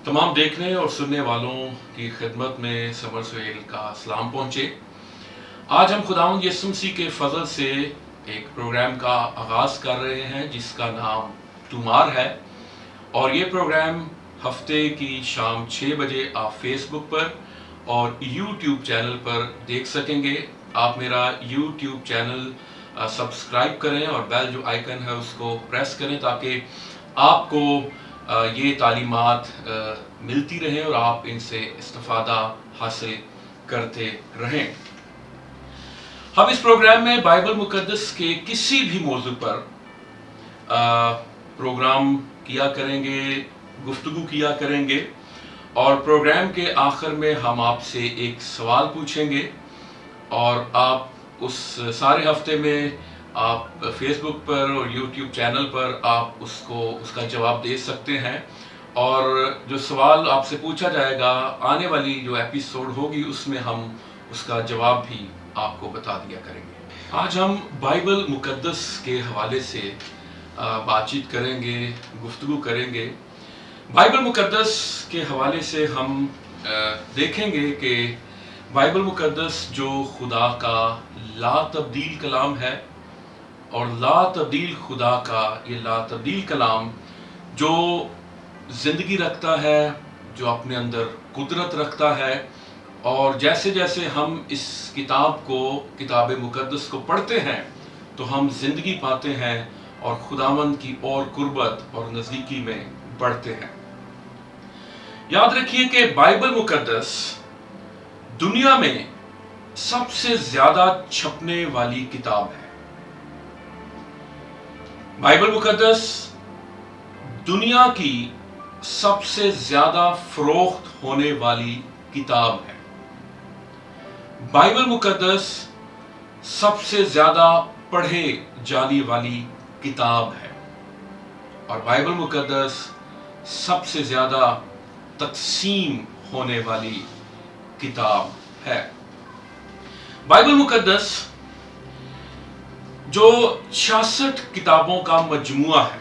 तमाम देखने और सुनने वालों की खिदमत में समर सुहेल का सलाम पहुँचे। आज हम खुदावंद यीशु मसीह के फजल से एक प्रोग्राम का आगाज़ कर रहे हैं जिसका नाम तुमार है, और ये प्रोग्राम हफ्ते की शाम 6 बजे आप फेसबुक पर और यूट्यूब चैनल पर देख सकेंगे। आप मेरा यूट्यूब चैनल सब्सक्राइब करें और बेल जो आइकन है उसको प्रेस करें ताकि आपको ये तालीमात मिलती रहें और आप इनसे इस्तिफादा हासिल करते रहें। हम इस प्रोग्राम में बाइबल मुकद्दस के किसी भी मौजू पर प्रोग्राम किया करेंगे, गुफ्तगू किया करेंगे, और प्रोग्राम के आखिर में हम आपसे एक सवाल पूछेंगे और आप उस सारे हफ्ते में आप फेसबुक पर और यूट्यूब चैनल पर आप उसका जवाब दे सकते हैं। और जो सवाल आपसे पूछा जाएगा आने वाली जो एपिसोड होगी उसमें हम उसका जवाब भी आपको बता दिया करेंगे। आज हम बाइबल मुकद्दस के हवाले से बातचीत करेंगे, गुफ्तगू करेंगे। बाइबल मुकद्दस के हवाले से हम देखेंगे कि बाइबल मुकद्दस जो खुदा का ला तब्दील कलाम है, और ला तब्दील खुदा का ये ला तब्दील कलाम जो ज़िंदगी रखता है, जो अपने अंदर कुदरत रखता है, और जैसे जैसे हम इस किताब मुकद्दस को पढ़ते हैं तो हम ज़िंदगी पाते हैं और खुदावंद की और कुर्बत और नज़दीकी में बढ़ते हैं। याद रखिए कि बाइबल मुकद्दस दुनिया में सबसे ज़्यादा छपने वाली किताब है। बाइबल मुकद्दस दुनिया की सबसे ज़्यादा फरोख्त होने वाली किताब है। बाइबल मुकद्दस सबसे ज़्यादा पढ़े जाने वाली किताब है, और बाइबल मुकद्दस सबसे ज़्यादा तक़सीम होने वाली किताब है। बाइबल मुकद्दस जो 66 किताबों का मजमुआ है,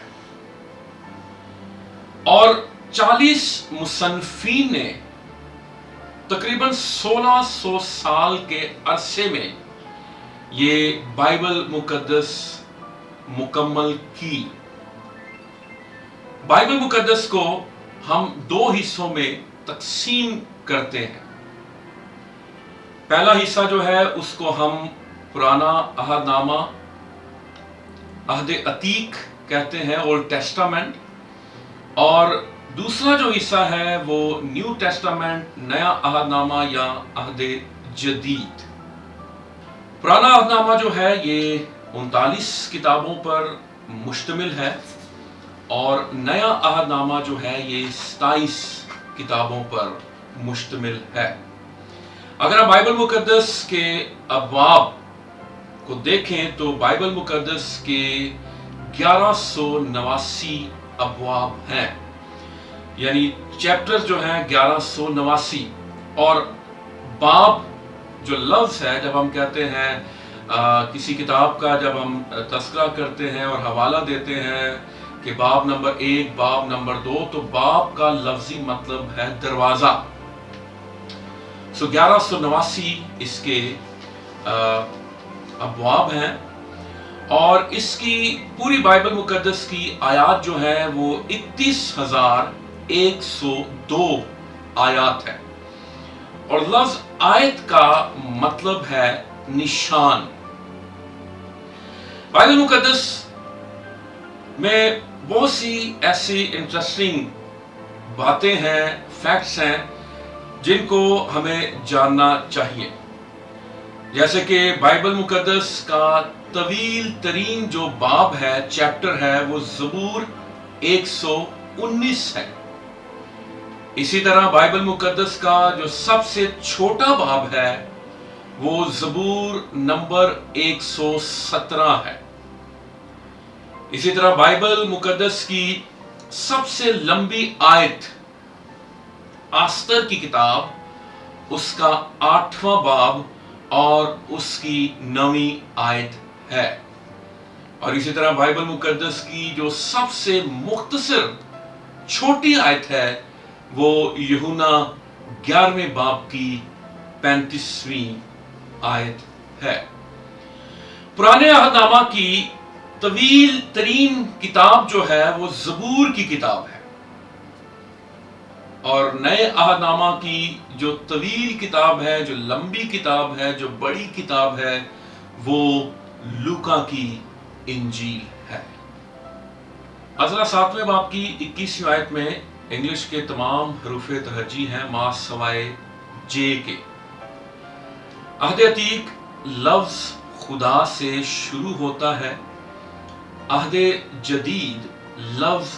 और 40 मुसन्निफीन ने तकरीबन 1600 साल के अरसे में ये बाइबल मुकद्दस मुकम्मल की। बाइबल मुकद्दस को हम 2 हिस्सों में तकसीम करते हैं। पहला हिस्सा जो है उसको हम पुराना अहदनामा, अहद अतीक कहते हैं, ओल्ड टेस्टामेंट, और दूसरा जो हिस्सा है वो न्यू टेस्टामेंट, नया अहदनामा या अहद जदीद। पुराना अहदनामा जो है ये 39 किताबों पर मुश्तमिल है, और नया अहदनामा जो है ये 27 किताबों पर मुश्तमिल है। अगर आप बाइबल मुकद्दस के अबवाब को देखें तो बाइबल मुकद्दस के 1189 अबवाब हैं, यानी चैप्टर्स जो हैं 1189, और बाब जो लफ्ज़ है, जब हम कहते हैं किसी किताब का जब हम तस्करा करते हैं और हवाला देते हैं कि बाब नंबर 1, बाब नंबर 2, तो बाब का लफ्ज़ी मतलब है दरवाज़ा। 1189 इसके अबवाब हैं, और इसकी पूरी बाइबल मुकद्दस की आयात जो है वो 31,102 आयात है, और लफ्ज़ आयत का मतलब है निशान। बाइबल मुकद्दस में बहुत सी ऐसी इंटरेस्टिंग बातें हैं, फैक्ट्स हैं जिनको हमें जानना चाहिए। जैसे कि बाइबल मुकद्दस का तवील तरीन जो बाब है, चैप्टर है, वो ज़बूर 119 है। इसी तरह बाइबल मुकद्दस का जो सबसे छोटा बाब है वो ज़बूर नंबर 117 है। इसी तरह बाइबल मुकद्दस की सबसे लंबी आयत, आस्तर की किताब, उसका 8वां बाब और उसकी 9वीं आयत है। और इसी तरह बाइबल मुकद्दस की जो सबसे मुख्तसर छोटी आयत है وہ यूहन्ना 11वें बाब की 35वीं आयत है। पुराने अहदनामा की तवील तरीन किताब जो है वो ज़बूर की किताब है, और नए अहदनामा की जो तवील किताब है, जो लंबी किताब है, जो बड़ी किताब है, वो लूका की इंजील है। अज़रा 7वें बाब की 21वीं आयत में इंग्लिश के तमाम हरूफ तहजी हैं मा सवाए जे के। अहद अतीक लफ्ज़ खुदा से शुरू होता है, अहद जदीद लफ्ज़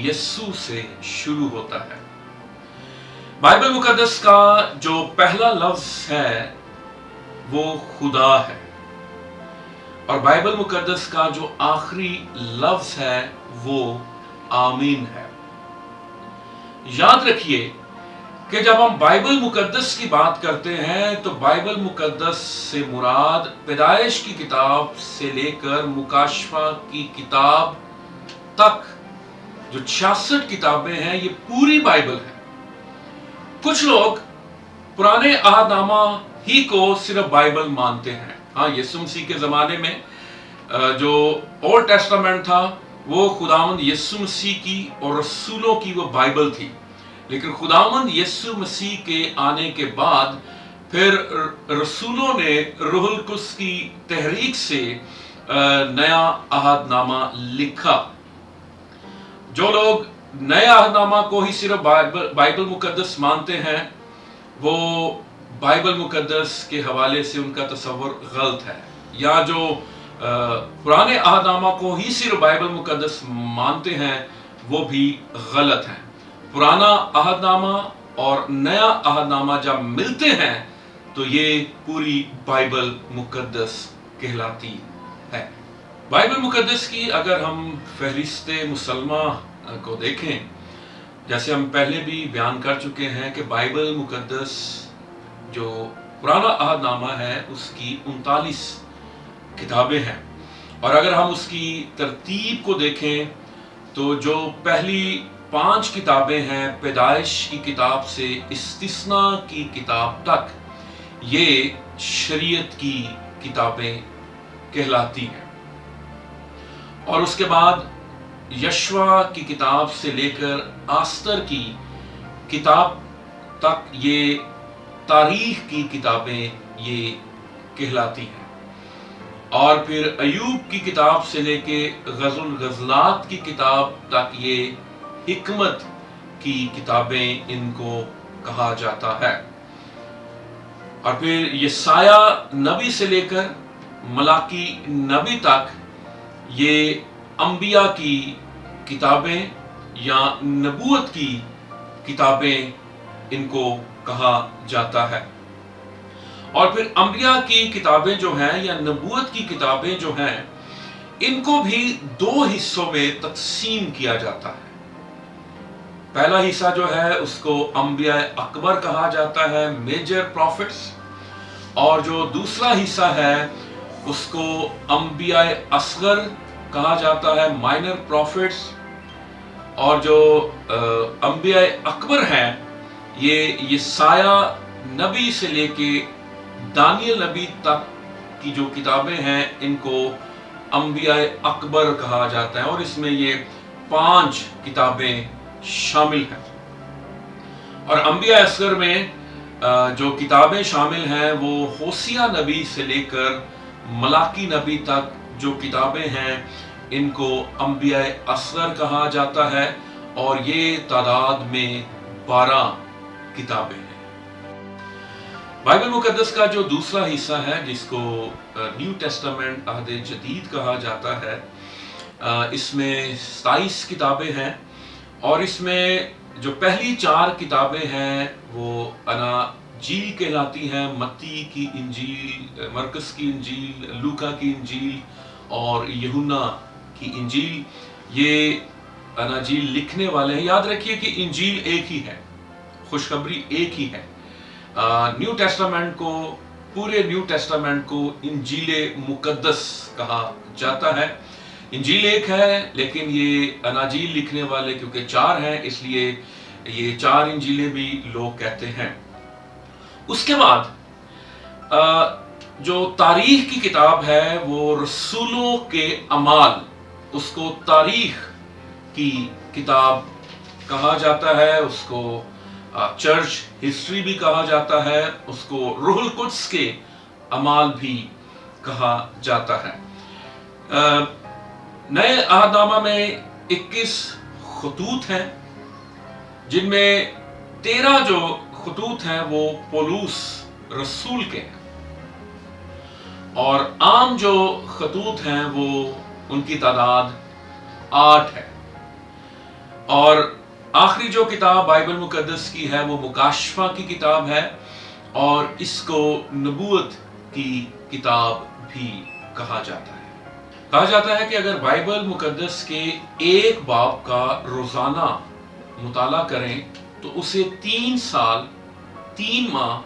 यस्सु से शुरू होता है। बाइबल मुकद्दस का जो पहला लफ्ज़ है वो खुदा है, और बाइबल मुकद्दस का जो आखिरी लफ्ज़ है वो आमीन है। याद रखिए कि जब हम बाइबल मुकद्दस की बात करते हैं तो बाइबल मुकद्दस से मुराद पैदाइश की किताब से लेकर मुकाशफा की किताब तक जो 66 किताबें हैं, ये पूरी बाइबल है। कुछ लोग पुराने अहदनामा ही को सिर्फ बाइबल मानते हैं। हाँ, यीशु मसीह के ज़माने में जो ओल्ड टेस्टामेंट था वो खुदावंद यीशु मसीह की और रसूलों की वो बाइबल थी, लेकिन खुदावंद यीशु मसीह के आने के बाद फिर रसूलों ने रूहुल कुद्स की तहरीक से नया अहदनामा लिखा। जो लोग नए अहदनामा को ही सिर्फ बाइबल मुकद्दस मानते हैं, वो बाइबल मुकद्दस के हवाले से उनका तसव्वुर गलत है, या जो पुराने अहदनामा को ही सिर्फ बाइबल मुकद्दस मानते हैं वो भी गलत है। पुराना अहदनामा और नया अहदनामा जब मिलते हैं तो ये पूरी बाइबल मुकद्दस कहलाती है। बाइबल मुकद्दस की अगर हम फहरिस्त मुसलमा को देखें, जैसे हम पहले भी बयान कर चुके हैं कि बाइबल मुकद्दस जो पुराना अहदनामा है उसकी 39 किताबें हैं, और अगर हम उसकी तरतीब को देखें तो जो पहली 5 किताबें हैं पैदाइश की किताब से इस्तिस्ना की किताब तक, ये शरीयत की किताबें कहलाती हैं, और उसके बाद यशवा की किताब से लेकर आस्तर की किताब तक ये तारीख की किताबें ये कहलाती हैं, और फिर अयूब की किताब से लेके गज़ुल गज़लात की किताब तक ये हिकमत की किताबें इनको कहा जाता है, और फिर यसाया नबी से लेकर मलाकी नबी तक ये अंबिया की किताबें या नबूवत की किताबें इनको कहा जाता है। और फिर अंबिया की किताबें जो हैं या नबूवत की किताबें जो हैं, इनको भी 2 हिस्सों में तकसीम किया जाता है। पहला हिस्सा जो है उसको अंबिया अकबर कहा जाता है, मेजर प्रॉफिट्स, और जो दूसरा हिस्सा है उसको अंबिया असगर कहा जाता है, माइनर प्रॉफिट्स। और जो अंबिया अकबर हैं ये यसाया नबी से लेके दानियल नबी तक की जो किताबें हैं इनको अंबिया अकबर कहा जाता है, और इसमें ये 5 किताबें शामिल हैं। और अंबिया असगर में जो किताबें शामिल हैं वो होसिया नबी से लेकर मलाकी नबी तक जो किताबें हैं इनको अंबिया असगर कहा जाता है, और ये तादाद में 12 किताबें हैं। बाइबल मुकद्दस का जो दूसरा हिस्सा है जिसको न्यू टेस्टामेंट अहद जदीद कहा जाता है, इसमें 27 किताबें हैं, और इसमें जो पहली 4 किताबें हैं वो अनाजील कहलाती हैं। मत्ती की इंजील, मरकस की इंजील, लूका की इंजील और यूहन्ना की इंजील, ये अनाजील लिखने वाले हैं। याद रखिए कि इंजील एक ही है, खुशखबरी एक ही है। न्यू टेस्टामेंट को, पूरे न्यू टेस्टामेंट को इंजीले मुकद्दस कहा जाता है। इंजील एक है, लेकिन ये अनाजील लिखने वाले क्योंकि 4 हैं, इसलिए یہ 4 انجیلیں بھی لوگ کہتے ہیں۔ اس کے بعد جو تاریخ کی کتاب ہے وہ رسولوں کے اعمال، اس کو تاریخ کی کتاب کہا جاتا ہے، اس کو چرچ ہسٹری بھی کہا جاتا ہے، اس کو روح القدس کے اعمال بھی کہا جاتا ہے۔ نئے عہد نامہ میں 21 خطوط ہیں، جن میں 13 جو خطوط ہیں وہ پولس رسول کے ہیں، اور عام جو خطوط ہیں وہ ان کی تعداد 8 ہے۔ اور آخری جو کتاب بائبل مقدس کی ہے وہ مکاشفہ کی کتاب ہے، اور اس کو نبوت کی کتاب بھی کہا جاتا ہے۔ کہا جاتا ہے کہ اگر بائبل مقدس کے ایک باب کا روزانہ مطالعہ کریں تو اسے 3 سال 3 ماہ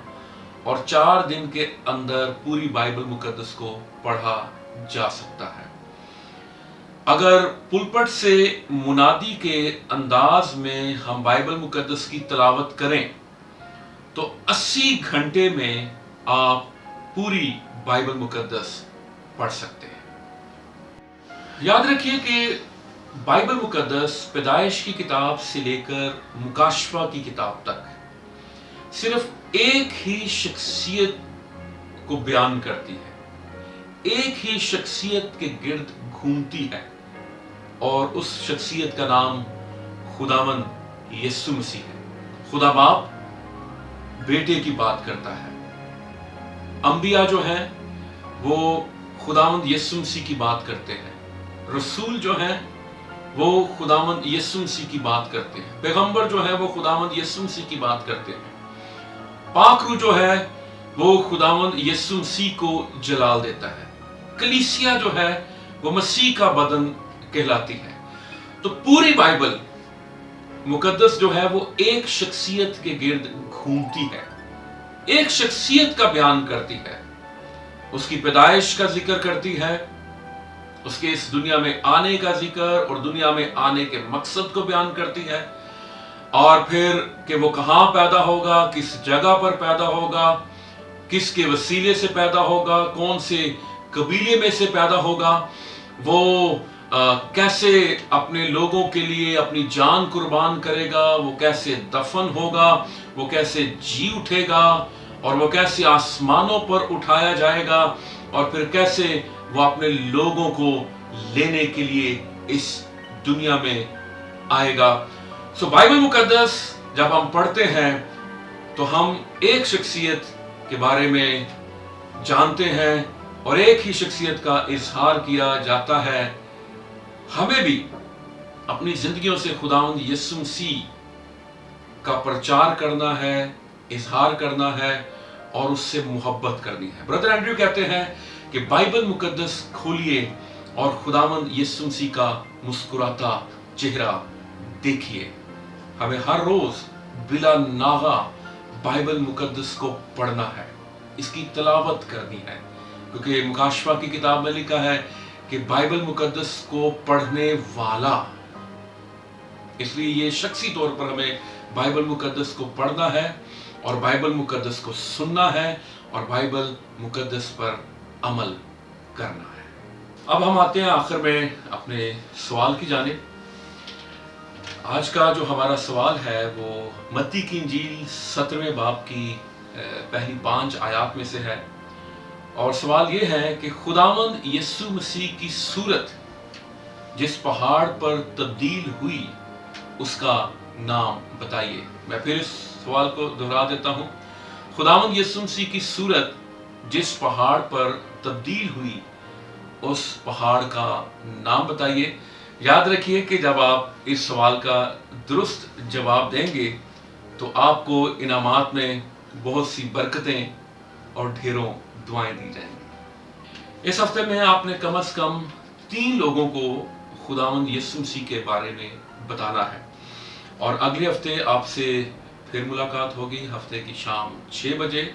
اور 4 دن کے اندر پوری بائبل مقدس کو پڑھا جا سکتا ہے۔ اگر پلپٹ سے منادی کے انداز میں ہم بائبل مقدس کی تلاوت کریں تو 80 گھنٹے میں آپ پوری بائبل مقدس پڑھ سکتے ہیں۔ یاد رکھیے کہ بائبل مقدس پیدائش کی کتاب سے لے کر مکاشفہ کی کتاب تک صرف ایک ہی شخصیت کو بیان کرتی ہے، ایک ہی شخصیت کے گرد گھومتی ہے، اور اس شخصیت کا نام خداوند یسوع مسیح ہے۔ خدا باپ بیٹے کی بات کرتا ہے، انبیاء جو ہیں وہ خداوند یسوع مسیح کی بات کرتے ہیں، رسول جو ہیں وہ خداوند یسوع مسیح کی بات کرتے ہیں، پیغمبر جو ہے وہ خداوند یسوع مسیح کی بات کرتے ہیں، پاک روح جو ہے وہ خداوند یسوع مسیح کو جلال دیتا ہے، کلیسیا جو ہے وہ مسیح کا بدن کہلاتی ہے۔ تو پوری بائبل مقدس جو ہے وہ ایک شخصیت کے گرد گھومتی ہے، ایک شخصیت کا بیان کرتی ہے، اس کی پیدائش کا ذکر کرتی ہے، اس کے اس دنیا میں آنے کا ذکر اور دنیا میں آنے کے مقصد کو بیان کرتی ہے، اور پھر کہ وہ کہاں پیدا ہوگا، کس جگہ پر پیدا ہوگا، کس کے وسیلے سے پیدا ہوگا، کون سے قبیلے میں سے پیدا ہوگا، وہ کیسے اپنے لوگوں کے لیے اپنی جان قربان کرے گا، وہ کیسے دفن ہوگا، وہ کیسے جی اٹھے گا، اور وہ کیسے آسمانوں پر اٹھایا جائے گا، اور پھر کیسے وہ اپنے لوگوں کو لینے کے لیے اس دنیا میں آئے گا۔ سو بائبل مقدس جب ہم پڑھتے ہیں تو ہم ایک شخصیت کے بارے میں جانتے ہیں، اور ایک ہی شخصیت کا اظہار کیا جاتا ہے۔ ہمیں بھی اپنی زندگیوں سے خداوند یسوع مسیح کا پرچار کرنا ہے، اظہار کرنا ہے، اور اس سے محبت کرنی ہے۔ برادر اینڈریو کہتے ہیں کہ بائبل مقدس کھولیے اور خداوند یسوع مسیح کا مسکراتا چہرہ دیکھیے۔ ہمیں ہر روز بلا ناغہ بائبل مقدس کو پڑھنا ہے، اس کی تلاوت کرنی ہے، کیونکہ مکاشفہ کی کتاب میں لکھا ہے کہ بائبل مقدس کو پڑھنے والا، اس لیے یہ شخصی طور پر ہمیں بائبل مقدس کو پڑھنا ہے، اور بائبل مقدس کو سننا ہے، اور بائبل مقدس پر عمل کرنا ہے۔ اب ہم آتے ہیں آخر میں اپنے سوال کی جانب۔ آج کا جو ہمارا سوال ہے وہ متی کی انجیل 17ویں باب کی پہلی 5 آیات میں سے ہے، اور سوال یہ ہے کہ خداوند یسوع مسیح کی صورت جس پہاڑ پر تبدیل ہوئی اس کا نام بتائیے۔ میں پھر اس سوال کو دہرا دیتا ہوں، خداوند یسوع مسیح کی صورت جس پہاڑ پر تبدیل ہوئی اس پہاڑ کا نام بتائیے۔ یاد رکھیے کہ جب آپ اس سوال کا درست جواب دیں گے تو آپ کو انعامات میں بہت سی برکتیں اور ڈھیروں دعائیں دی جائیں گی۔ اس ہفتے میں آپ نے کم از کم 3 لوگوں کو خداوند یسوع مسیح کے بارے میں بتانا ہے، اور اگلے ہفتے آپ سے پھر ملاقات ہوگی، ہفتے کی شام 6 بجے۔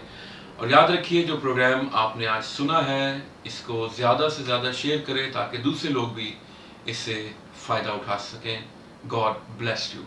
اور یاد رکھیے جو پروگرام آپ نے آج سنا ہے اس کو زیادہ سے زیادہ شیئر کریں تاکہ دوسرے لوگ بھی اس سے فائدہ اٹھا سکیں۔ God bless you.